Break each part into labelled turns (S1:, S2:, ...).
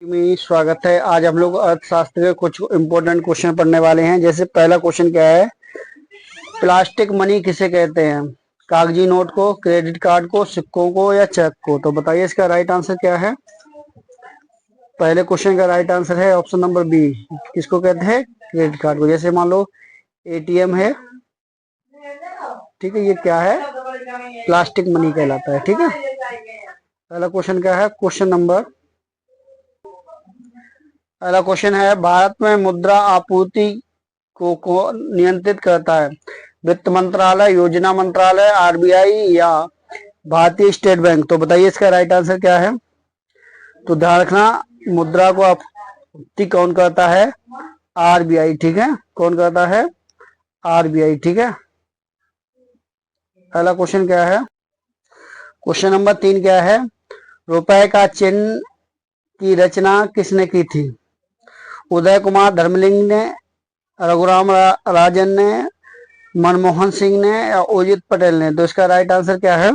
S1: में स्वागत है। आज हम लोग अर्थशास्त्र के कुछ इंपॉर्टेंट क्वेश्चन पढ़ने वाले हैं। जैसे पहला क्वेश्चन क्या है, प्लास्टिक मनी किसे कहते हैं? कागजी नोट को, क्रेडिट कार्ड को, सिक्कों को या चेक को? तो बताइए इसका राइट आंसर क्या है। पहले क्वेश्चन का राइट आंसर है ऑप्शन नंबर बी। किसको कहते हैं? क्रेडिट कार्ड को। जैसे मान लो एटीएम है, ठीक है, ये क्या है? प्लास्टिक मनी कहलाता है। ठीक है, पहला क्वेश्चन क्या है? पहला क्वेश्चन है, भारत में मुद्रा आपूर्ति को नियंत्रित करता है? वित्त मंत्रालय, योजना मंत्रालय, आरबीआई या भारतीय स्टेट बैंक? तो बताइए इसका राइट आंसर क्या है। तो ध्यान रखना, मुद्रा को आपूर्ति कौन करता है? आरबीआई। ठीक है, कौन करता है? आरबीआई। ठीक है, पहला क्वेश्चन क्या है? क्वेश्चन नंबर 3 क्या है, रुपए का चिन्ह की रचना किसने की थी? उदय कुमार धर्मलिंग ने, रघुराम राजन ने, मनमोहन सिंह ने या उदित पटेल ने? तो इसका राइट आंसर क्या है?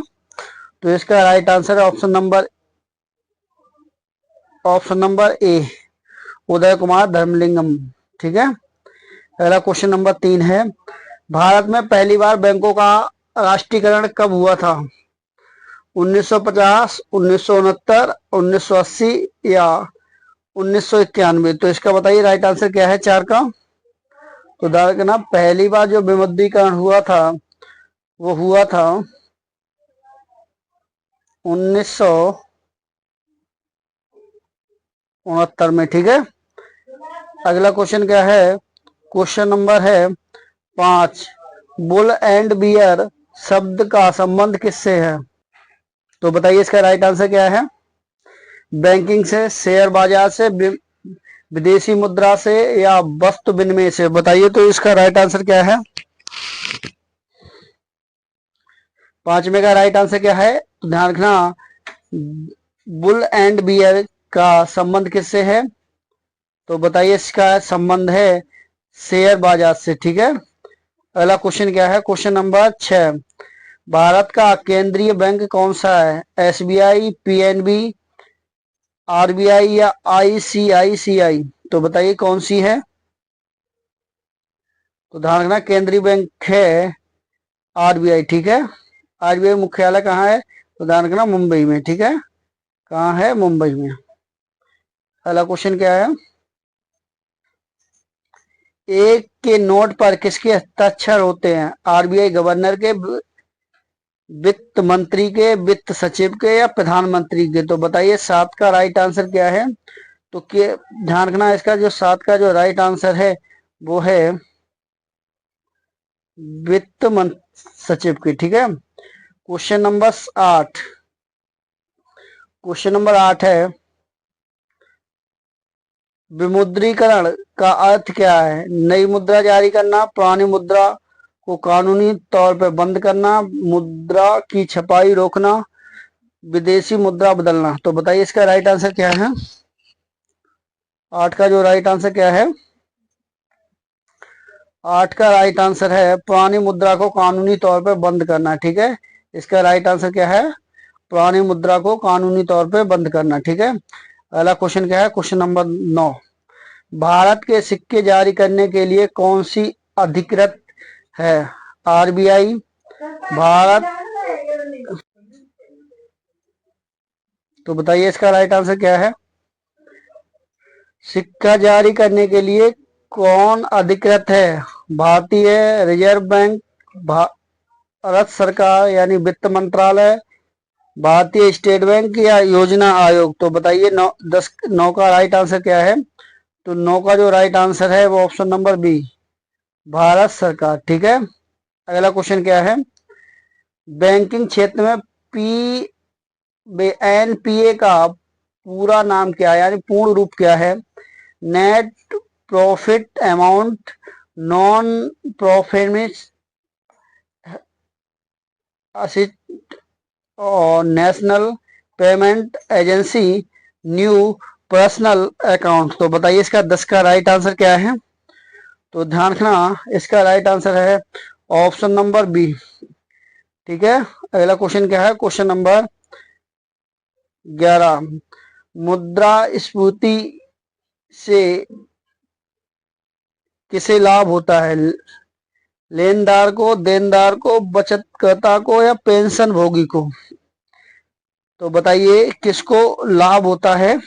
S1: तो इसका राइट आंसर है option number A, Uday Kumar Dharmalingam. ठीक है, पहला क्वेश्चन नंबर 3 है, भारत में पहली बार बैंकों का राष्ट्रीयकरण कब हुआ था? 1950, 1969, 1980 या 1991? तो इसका बताइए राइट आंसर क्या है चार का। तो देखना, पहली बार जो विमुद्रीकरण हुआ था वो हुआ था 1969 में। ठीक है, अगला क्वेश्चन क्या है? क्वेश्चन नंबर है 5, बुल एंड बियर शब्द का संबंध किससे है? तो बताइए इसका राइट आंसर क्या है। बैंकिंग से, शेयर बाजार से, विदेशी मुद्रा से या वस्तु विनिमय से? बताइए तो इसका राइट आंसर क्या है। पांचवे का राइट आंसर क्या है? तो ध्यान रखना, बुल एंड बियर का संबंध किससे है? तो बताइए इसका संबंध है शेयर बाजार से। ठीक है, अगला क्वेश्चन क्या है? क्वेश्चन नंबर 6, भारत का केंद्रीय बैंक कौन सा है? एसबीआई, पीएनबी, आरबीआई या आईसीआईसीआई? तो बताइए कौन सी है। तो ध्यान रखना, केंद्रीय बैंक है आरबीआई। ठीक है, आरबीआई मुख्यालय कहाँ है? तो ध्यान रखना, मुंबई में। ठीक है, कहाँ है? मुंबई में। अगला क्वेश्चन क्या है, एक के नोट पर किसके हस्ताक्षर होते हैं? आरबीआई गवर्नर के, वित्त मंत्री के, वित्त सचिव के या प्रधानमंत्री के? तो बताइए 7 का राइट आंसर क्या है। तो ध्यान रखना, इसका जो 7 का जो राइट आंसर है वो है वित्त सचिव की। ठीक है, क्वेश्चन नंबर 8, क्वेश्चन नंबर 8 है, विमुद्रीकरण का अर्थ क्या है? नई मुद्रा जारी करना, पुरानी मुद्रा को कानूनी तौर पर बंद करना, मुद्रा की छपाई रोकना, विदेशी मुद्रा बदलना? तो बताइए इसका राइट आंसर क्या है। 8 का जो राइट आंसर क्या है? 8 का राइट आंसर है पुरानी मुद्रा को कानूनी तौर पर बंद करना। ठीक है, इसका राइट आंसर क्या है? पुरानी मुद्रा को कानूनी तौर पर बंद करना। ठीक है, अगला क्वेश्चन क्या है? क्वेश्चन नंबर 9, भारत के सिक्के जारी करने के लिए कौन सी अधिकृत है? आरबीआई, भारत? तो बताइए इसका राइट आंसर क्या है। सिक्का जारी करने के लिए कौन अधिकृत है? भारतीय रिजर्व बैंक, भारत सरकार यानी वित्त मंत्रालय, भारतीय स्टेट बैंक या योजना आयोग? तो बताइए 9 का राइट आंसर क्या है। तो 9 का जो राइट आंसर है वो ऑप्शन नंबर बी, भारत सरकार। ठीक है, अगला क्वेश्चन क्या है, बैंकिंग क्षेत्र में एनपीए का पूरा नाम क्या है, यानी पूर्ण रूप क्या है? Net profit amount, non profit assist और national payment agency, new personal account? तो बताइए इसका 10 का राइट आंसर क्या है। तो ध्यान रखना, इसका राइट आंसर है ऑप्शन नंबर बी। ठीक है, अगला क्वेश्चन क्या है? क्वेश्चन नंबर 11, मुद्रास्फीति से किसे लाभ होता है? लेनदार को, देनदार को, बचतकर्ता को या पेंशन भोगी को? तो बताइए किसको लाभ होता है?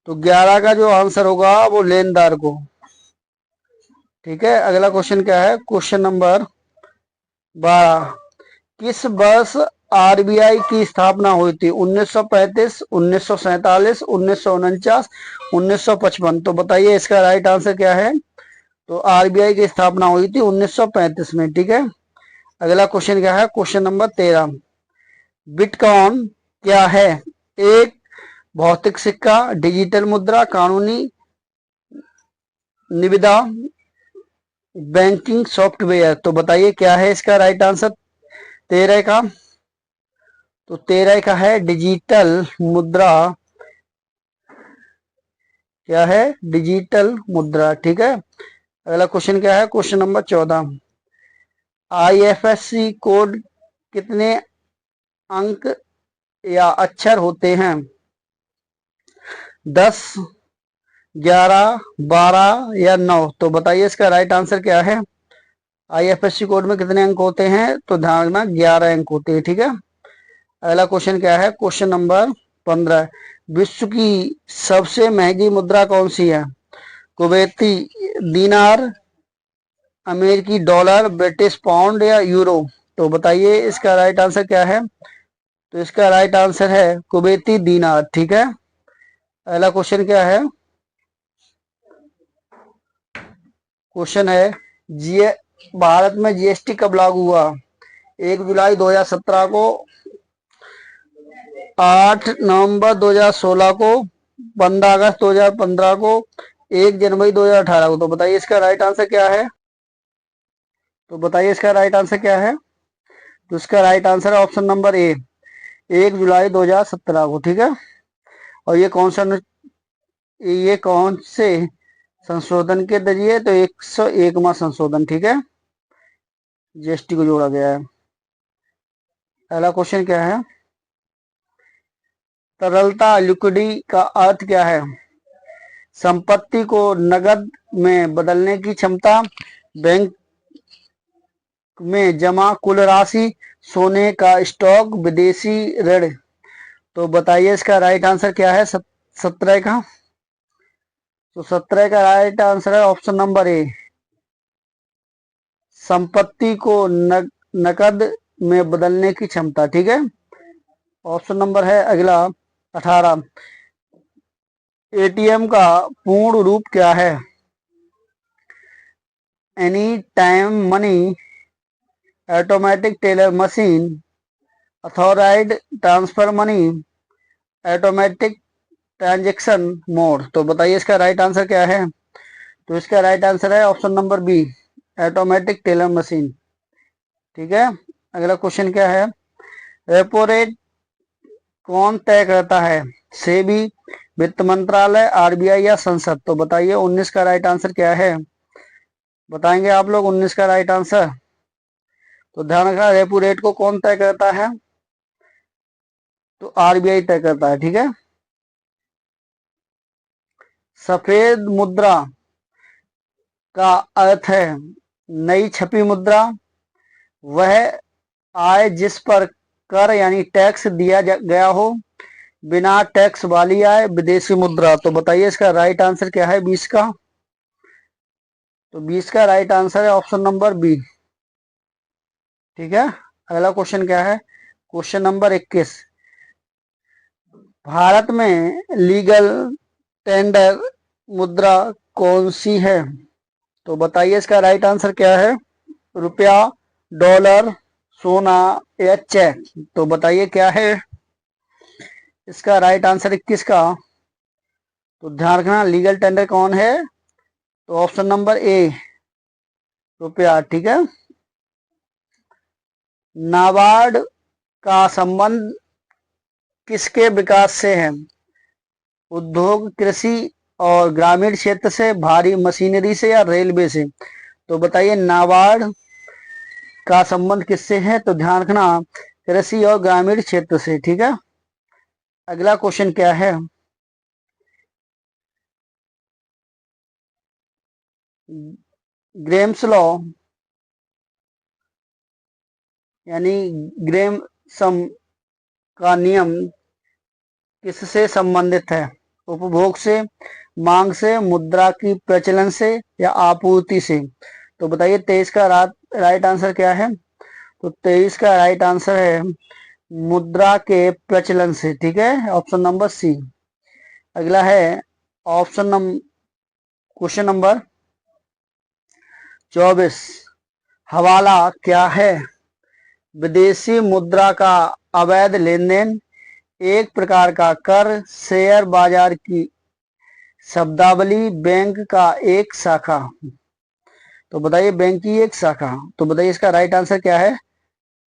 S1: तो 11 का जो आंसर होगा वो लेनदार को। ठीक है, अगला क्वेश्चन क्या है? Question number 12। किस वर्ष आरबीआई की स्थापना हुई थी? 1935, 1947, 1949, 1955? तो बताइए इसका राइट आंसर क्या है? तो आरबीआई की स्थापना हुई थी 1935 में। ठीक है, अगला क्वेश्चन क्या है? Question number 13। बिटकॉइन क्या है? एक भौतिक सिक्का, डिजिटल मुद्रा, कानूनी निविदा, बैंकिंग सॉफ्टवेयर? तो बताइए क्या है इसका राइट आंसर 13 का? तो 13 का है डिजिटल मुद्रा। क्या है? डिजिटल मुद्रा। ठीक है, अगला क्वेश्चन क्या है? Question number 14। आईएफएससी कोड कितने अंक या अक्षर होते हैं? 10, 11, 12 या 9? तो बताइए इसका राइट आंसर क्या है? आईएफएससी कोड में कितने अंक होते हैं? तो ध्यान रखना 11 अंक होते हैं। ठीक है, अगला क्वेश्चन क्या है? Question number 15। विश्व की सबसे महंगी मुद्रा कौन सी है? कुवैती दीनार, अमेरिकी डॉलर, ब्रिटिश पाउंड या यूरो? तो बताइए इसका राइट आंसर क्या है? तो इसका राइट आंसर है कुवैती दीनार। ठीक है, अगला क्वेश्चन क्या है? क्वेश्चन है जी भारत में जीएसटी कब लागू हुआ? 1 जुलाई 2017 को, 8 नवंबर 2016 को, 15 अगस्त 2015 को, 1 जनवरी 2018 को? तो बताइए इसका राइट आंसर क्या है? तो बताइए इसका राइट आंसर क्या है? तो इसका राइट आंसर है ऑप्शन नंबर ए, 1 जुलाई 2017 को। ठीक है, और ये कौन से संशोधन के जरिए? तो 101वां संशोधन। ठीक है, जीएसटी को जोड़ा गया है। पहला क्वेश्चन क्या है? तरलता लिक्विडिटी का अर्थ क्या है? संपत्ति को नकद में बदलने की क्षमता, बैंक में जमा कुल राशि, सोने का स्टॉक, विदेशी ऋण? तो बताइए इसका राइट आंसर क्या है 17 का? तो 17 का राइट आंसर है ऑप्शन नंबर ए, संपत्ति को नकद में बदलने की क्षमता। ठीक है, ऑप्शन नंबर है अगला 18। एटीएम का पूर्ण रूप क्या है? Any time money, automatic teller machine, authorized transfer money, automatic transaction mode? तो बताइए इसका राइट आंसर क्या है? तो इसका राइट आंसर है option number B, automatic teller machine. ठीक है, अगला क्वेश्चन क्या है? रेपो रेट कौन तय करता है? सेबी, वित्त मंत्रालय, आरबीआई या संसद? तो बताइए 19 का राइट आंसर क्या है? बताएंगे आप लोग 19 का राइट आंसर? तो ध्यान रखना, रेपो रेट को कौन तय करता है? तो आरबीआई तय करता है। ठीक है, सफेद मुद्रा का अर्थ है नई छपी मुद्रा, वह आय जिस पर कर यानी टैक्स दिया गया हो, बिना टैक्स वाली आय, विदेशी मुद्रा? तो बताइए इसका राइट आंसर क्या है 20 का? तो 20 का राइट आंसर है ऑप्शन नंबर बी। ठीक है, अगला क्वेश्चन क्या है? Question number 21। भारत में लीगल टेंडर मुद्रा कौन सी है? तो बताइए इसका राइट आंसर क्या है? रुपया, डॉलर, सोना या चेक? तो बताइए क्या है इसका राइट आंसर 21 का? तो ध्यान रखना, लीगल टेंडर कौन है? तो ऑप्शन नंबर ए, रुपया। ठीक है, नाबार्ड का संबंध किसके विकास से है? उद्योग, कृषि और ग्रामीण क्षेत्र से, भारी मशीनरी से या रेलवे से? तो बताइए नाबार्ड का संबंध किससे है? तो ध्यान रखना, कृषि और ग्रामीण क्षेत्र से। ठीक है, अगला क्वेश्चन क्या है, ग्रेम्स लॉ यानी ग्रेम सम का नियम किससे संबंधित है? उपभोग से, मांग से, मुद्रा की प्रचलन से या आपूर्ति से? तो बताइए 23 का राइट आंसर क्या है? तो 23 का राइट आंसर है मुद्रा के प्रचलन से। ठीक है, ऑप्शन नंबर सी। अगला है ऑप्शन नंबर क्वेश्चन नंबर 24, हवाला क्या है? विदेशी मुद्रा का अवैध लेन देन, एक प्रकार का कर, शेयर बाजार की शब्दावली, बैंक का एक शाखा। तो बताइए बैंक की एक शाखा। तो बताइए इसका राइट आंसर क्या है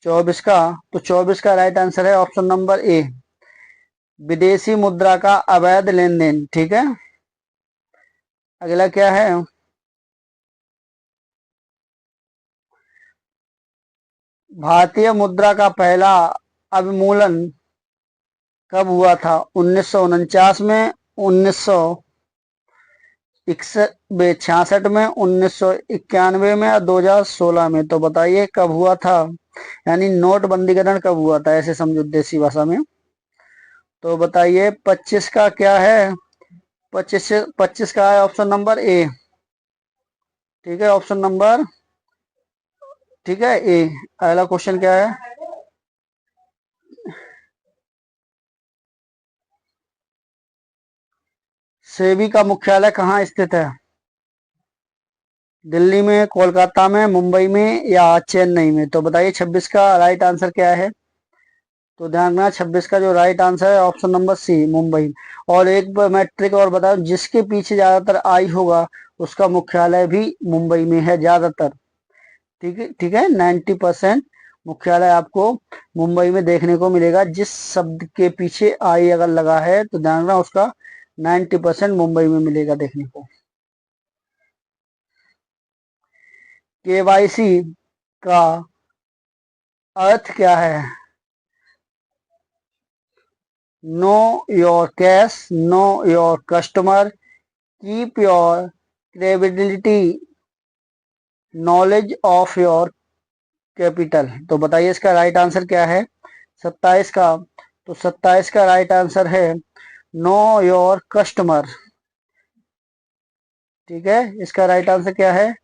S1: 24 का? तो 24 का राइट आंसर है ऑप्शन नंबर ए, विदेशी मुद्रा का अवैध लेन देन। ठीक है, अगला क्या है, भारतीय मुद्रा का पहला अवमूल्यन कब हुआ था? 1949 में, 1966 में, 1991 में या 2016 में? तो बताइए कब हुआ था, यानी नोटबंदीकरण कब हुआ था, ऐसे समझो देसी भाषा में। तो बताइए 25 का क्या है? 25 का है ऑप्शन नंबर ए। ठीक है, ऑप्शन नंबर, ठीक है, ए। अगला क्वेश्चन क्या है, सेबी का मुख्यालय कहाँ स्थित है? दिल्ली में, कोलकाता में, मुंबई में या चेन्नई में? तो बताइए 26 का राइट आंसर क्या है? तो ध्यान रखना 26 का जो राइट आंसर है ऑप्शन नंबर सी, मुंबई। और एक मैट्रिक और बताओ, जिसके पीछे ज्यादातर आई होगा उसका मुख्यालय भी मुंबई में है ज्यादातर। ठीक है, ठीक है, 90% मुख्यालय आपको मुंबई में देखने को मिलेगा। जिस शब्द के पीछे आई अगर लगा है तो ध्यान रखना उसका 90% मुंबई में मिलेगा देखने को। केवाईसी का अर्थ क्या है? Know your cash, know your customer, keep your credibility, knowledge of your capital. तो बताइए इसका राइट आंसर क्या है 27 का? तो 27 का राइट आंसर है नो योर कस्टमर। ठीक है, इसका राइट आंसर क्या है?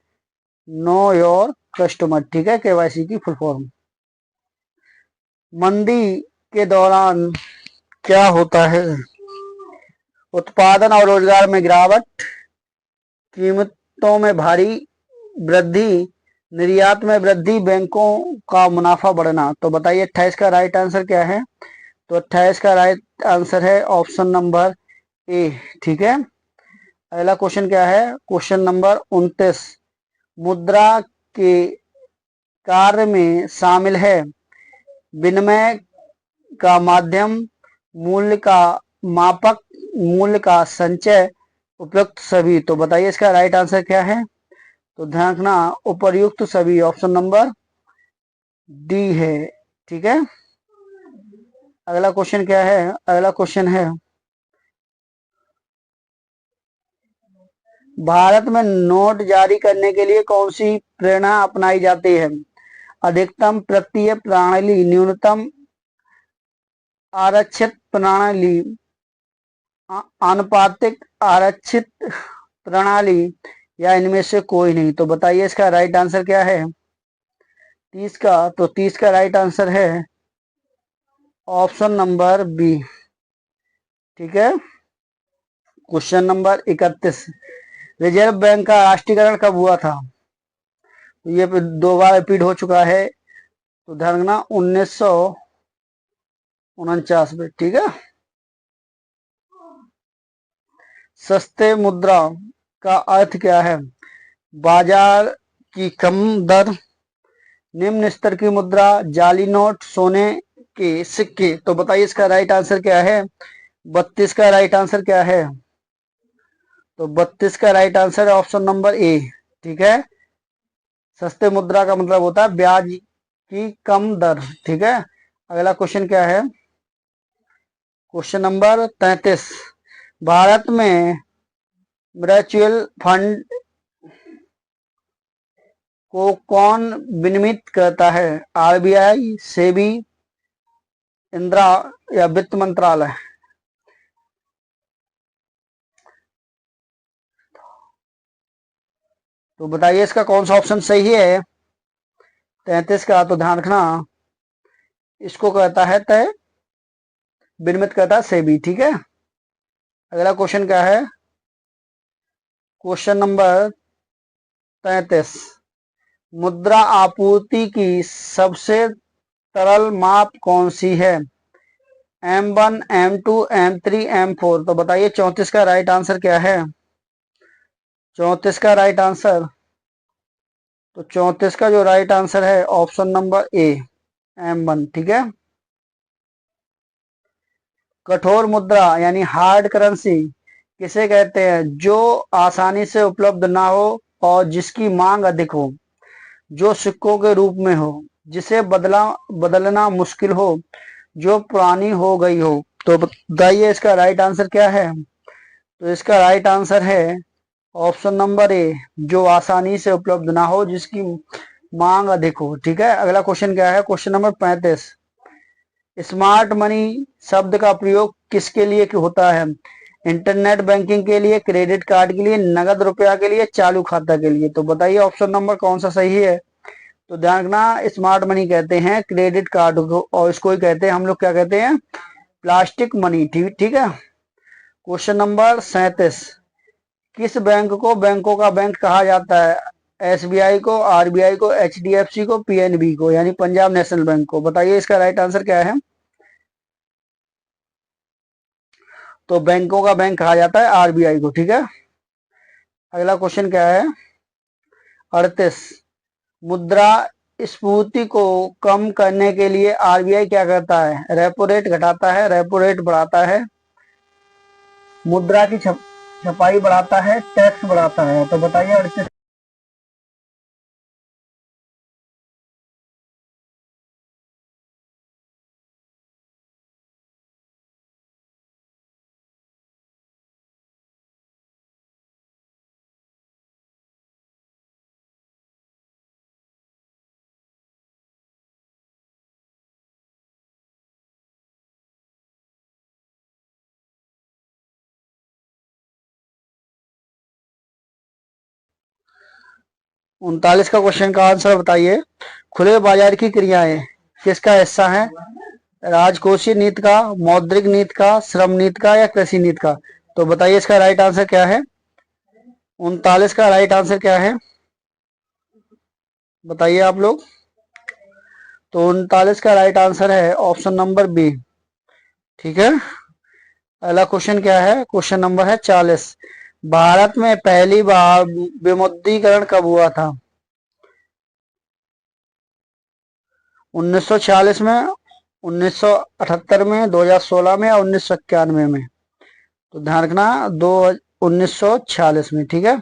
S1: Know your customer. ठीक है, केवाईसी की फुल फॉर्म। मंदी के दौरान क्या होता है? उत्पादन और रोजगार में गिरावट, कीमतों में भारी वृद्धि, निर्यात में वृद्धि, बैंकों का मुनाफा बढ़ना। तो बताइए 28 का राइट आंसर क्या है? तो 28 का राइट आंसर है ऑप्शन नंबर ए। ठीक है, अगला क्वेश्चन क्या है, क्वेश्चन नंबर 29, मुद्रा के कार्य में शामिल है विनिमय का माध्यम, मूल्य का मापक, मूल्य का संचय, उपयुक्त सभी। तो बताइए इसका राइट आंसर क्या है? तो ध्यान रखना उपर्युक्त सभी, ऑप्शन नंबर डी है। ठीक है, अगला क्वेश्चन क्या है, अगला क्वेश्चन है भारत में नोट जारी करने के लिए कौन सी प्रेरणा अपनाई जाती है? अधिकतम प्रत्यय प्रणाली, न्यूनतम आरक्षित प्रणाली, आनुपातिक आरक्षित प्रणाली या इनमें से कोई नहीं? तो बताइए इसका राइट आंसर क्या है 30 का? तो 30 का राइट आंसर है ऑप्शन नंबर बी। ठीक है, क्वेश्चन नंबर 31, रिजर्व बैंक का राष्ट्रीयकरण कब हुआ था? तो ये 2 बार रिपीट हो चुका है, तो ध्यान रखना 1949 में। ठीक है, सस्ते मुद्रा का अर्थ क्या है? बाजार की कम दर, निम्न स्तर की मुद्रा, जाली नोट, सोने के सिक्के। तो बताइए इसका राइट आंसर क्या है? 32 का राइट आंसर क्या है? तो 32 का राइट आंसर है ऑप्शन नंबर ए। ठीक है, सस्ते मुद्रा का मतलब होता है ब्याज की कम दर। ठीक है, अगला क्वेश्चन क्या है, क्वेश्चन नंबर 33, भारत में म्यूचुअल फंड को कौन विनियमित करता है? आरबीआई, सेबी, इंदिरा या वित्त मंत्रालय? तो बताइए इसका कौन सा ऑप्शन सही है 33 का। तो ध्यान रखना, इसको कहता है तय विनियमित करता है सेबी। ठीक है, अगला क्वेश्चन क्या है? क्वेश्चन नंबर 33, मुद्रा आपूर्ति की सबसे तरल माप कौन सी है? M1, M2, M3, M4? तो बताइए 34 का राइट आंसर क्या है? 34 का राइट आंसर, तो 34 का जो राइट आंसर है ऑप्शन नंबर ए, M1। ठीक है, कठोर मुद्रा यानी हार्ड करेंसी किसे कहते हैं? जो आसानी से उपलब्ध ना हो और जिसकी मांग अधिक हो, जो सिक्कों के रूप में हो, जिसे बदलना मुश्किल हो, जो पुरानी हो गई हो। तो बताइए इसका राइट आंसर क्या है? तो इसका राइट आंसर है ऑप्शन नंबर ए, जो आसानी से उपलब्ध ना हो, जिसकी मांग अधिक हो। ठीक है, अगला क्वेश्चन क्या है? क्वेश्चन नंबर 35, स्मार्ट मनी शब्द का प्रयोग किसके लिए होता है? इंटरनेट बैंकिंग के लिए, क्रेडिट कार्ड के लिए, नगद रुपया के लिए, चालू खाता के लिए? तो बताइए ऑप्शन नंबर कौन सा सही है? तो ध्यान रखना, स्मार्ट मनी कहते हैं क्रेडिट कार्ड को, और इसको ही कहते हैं हम लोग क्या कहते हैं? Plastic money. ठीक है, क्वेश्चन नंबर 37, किस बैंक को बैंकों का बैंक कहा जाता है? एसबीआई को, आरबीआई को, एचडीएफसी को, पीएनबी को यानी पंजाब नेशनल बैंक को? बताइए इसका राइट आंसर क्या है? तो बैंकों का बैंक कहा जाता है आरबीआई को। ठीक है, अगला क्वेश्चन क्या है? 38, मुद्रा स्फीति को कम करने के लिए आरबीआई क्या करता है? रेपो रेट घटाता है, रेपो रेट बढ़ाता है, मुद्रा की छपाई बढ़ाता है, टैक्स बढ़ाता है? तो बताइए 38। 39 का क्वेश्चन का आंसर बताइए। खुले बाजार की क्रियाएं किसका हिस्सा है? राजकोषीय नीति का, मौद्रिक नीति का, श्रम नीति का या कृषि नीति का? तो बताइए इसका राइट आंसर क्या है? 39 का राइट आंसर क्या है बताइए आप लोग? तो 39 का राइट आंसर है ऑप्शन नंबर बी। ठीक है, अगला क्वेश्चन क्या है? क्वेश्चन नंबर है 40, भारत में पहली बार विमुद्रीकरण कब हुआ था? 1946 में, 1978 में, 2016 में या 1991 में? तो ध्यान रखना, 1946 में। ठीक है,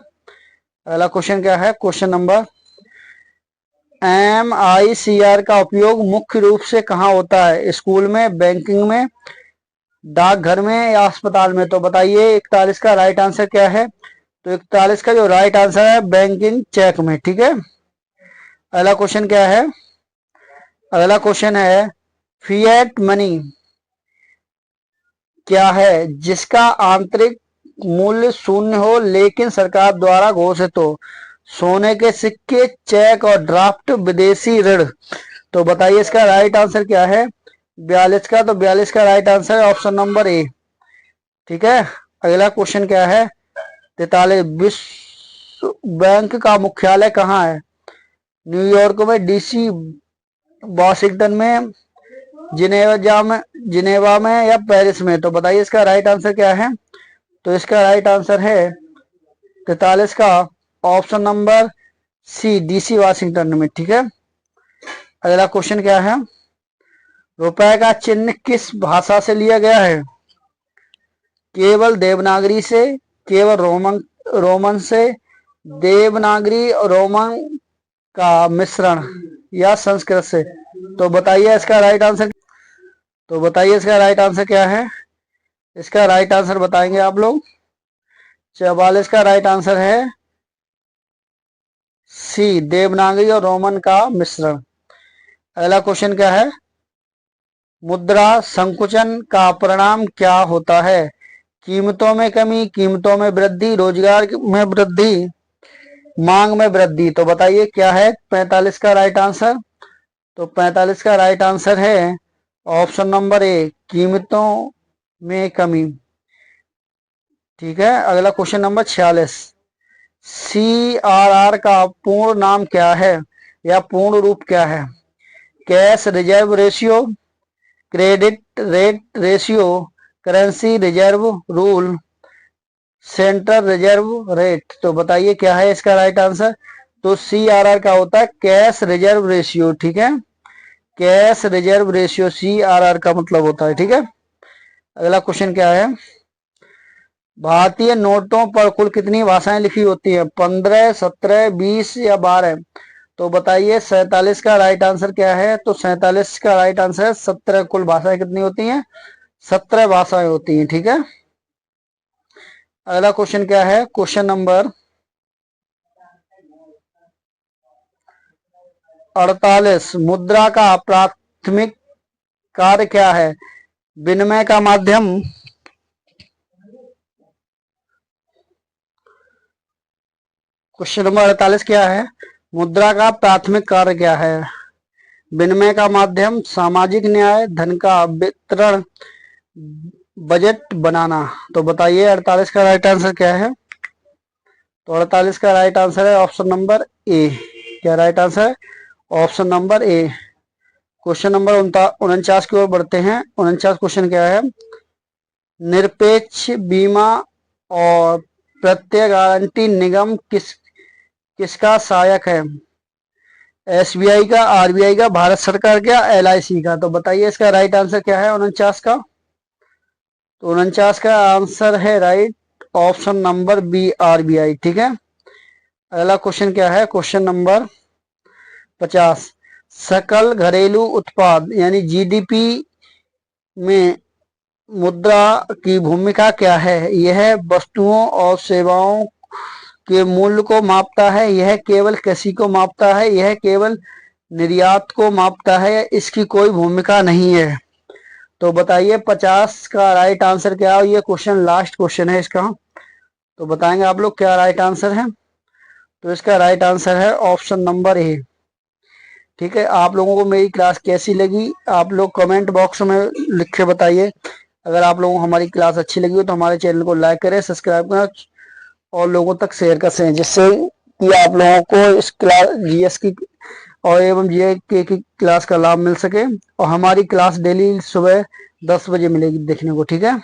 S1: अगला क्वेश्चन क्या है? क्वेश्चन नंबर MICR का उपयोग मुख्य रूप से कहाँ होता है? स्कूल में, बैंकिंग में, डाकघर में या अस्पताल में? तो बताइए 41 का राइट आंसर क्या है? तो 41 का जो राइट आंसर है बैंकिंग चेक में। ठीक है, अगला क्वेश्चन क्या है? अगला क्वेश्चन है फिएट मनी क्या है जिसका आंतरिक मूल्य शून्य हो लेकिन सरकार द्वारा घोषित हो? सोने के सिक्के, चेक और ड्राफ्ट, विदेशी ऋण? तो बताइए इसका राइट आंसर क्या है 42 का? तो 42 का राइट आंसर है ऑप्शन नंबर ए। ठीक है, अगला क्वेश्चन क्या है? 43, विश्व बैंक का मुख्यालय कहाँ है? न्यूयॉर्क में, डीसी, वॉशिंगटन में, जिनेवा में या पेरिस में? तो बताइए इसका राइट आंसर क्या है? तो इसका राइट आंसर है 43 का option number C, DC Washington में। ठीक है, अगला क्वेश्चन क्या है? रुपए का चिन्ह किस भाषा से लिया गया है? केवल देवनागरी से, केवल रोमन से, देवनागरी और रोमन का मिश्रण या संस्कृत से? तो बताइए इसका राइट आंसर। तो बताइए इसका राइट आंसर क्या है? इसका राइट आंसर बताएंगे आप लोग। 44 का राइट आंसर है सी, देवनागरी और रोमन का मिश्रण। अगला क्वेश्चन क्या है, मुद्रा संकुचन का परिणाम क्या होता है? कीमतों में कमी, कीमतों में वृद्धि, रोजगार में वृद्धि, मांग में वृद्धि। तो बताइए क्या है 45 का राइट आंसर? तो 45 का राइट आंसर है ऑप्शन नंबर ए, कीमतों में कमी। ठीक है, अगला क्वेश्चन नंबर 46, CRR का पूर्ण नाम क्या है या पूर्ण रूप क्या है? Cash reserve ratio, credit rate ratio, currency reserve rule, central reserve rate. तो बताइए क्या है इसका राइट आंसर? तो CRR का होता है कैश रिजर्व रेशियो। ठीक है, कैश रिजर्व रेशियो CRR का मतलब होता है। ठीक है, अगला क्वेश्चन क्या है, भारतीय नोटों पर कुल कितनी भाषाएं लिखी होती है? 15, 17, 20 या 12? तो बताइए 47 का राइट आंसर क्या है? तो 47 का राइट आंसर है 17। कुल भाषाएं कितनी होती हैं? 17 भाषाएं होती हैं। ठीक है, अगला क्वेश्चन क्या है, क्वेश्चन नंबर 48, मुद्रा का प्राथमिक कार्य क्या है? विनिमय का माध्यम, क्वेश्चन नंबर 48 क्या है, मुद्रा का प्राथमिक कार्य क्या है? विनिमय का माध्यम, सामाजिक न्याय, धन का वितरण, बजट बनाना। तो बताइए 48 का राइट आंसर क्या है? तो 48 का राइट आंसर है ऑप्शन नंबर ए। क्या राइट आंसर है? Option number A. Question number 49 की ओर बढ़ते हैं। 49 क्वेश्चन क्या है, निरपेक्ष बीमा और प्रत्यय गारंटी निगम किसका सहायक है? SBI का, RBI का, भारत सरकार का, LIC का? तो बताइए इसका राइट आंसर क्या है 49 का? तो 49 का आंसर है right option number B, RBI। ठीक है, अगला क्वेश्चन क्या है, क्वेश्चन नंबर 50, सकल घरेलू उत्पाद यानी GDP में मुद्रा की भूमिका क्या है? यह वस्तुओं और सेवाओं के मूल्य को मापता है, यह केवल कृषि को मापता है, यह केवल निर्यात को मापता है, इसकी कोई भूमिका नहीं है? तो बताइए 50 का राइट आंसर क्या है? ये क्वेश्चन लास्ट क्वेश्चन है इसका, तो बताएंगे आप लोग क्या राइट आंसर है? तो इसका राइट आंसर है ऑप्शन नंबर ए। ठीक है, आप लोगों को मेरी क्लास कैसी लगी आप लोग कमेंट बॉक्स में लिख के बताइए। अगर आप लोगों को हमारी क्लास अच्छी लगी हो तो हमारे चैनल को लाइक करें, सब्सक्राइब करें और लोगों तक शेयर कर सकें, जिससे कि आप लोगों को इस क्लास GS की और एवं GK की क्लास का लाभ मिल सके। और हमारी क्लास डेली सुबह 10 बजे मिलेगी देखने को। ठीक है।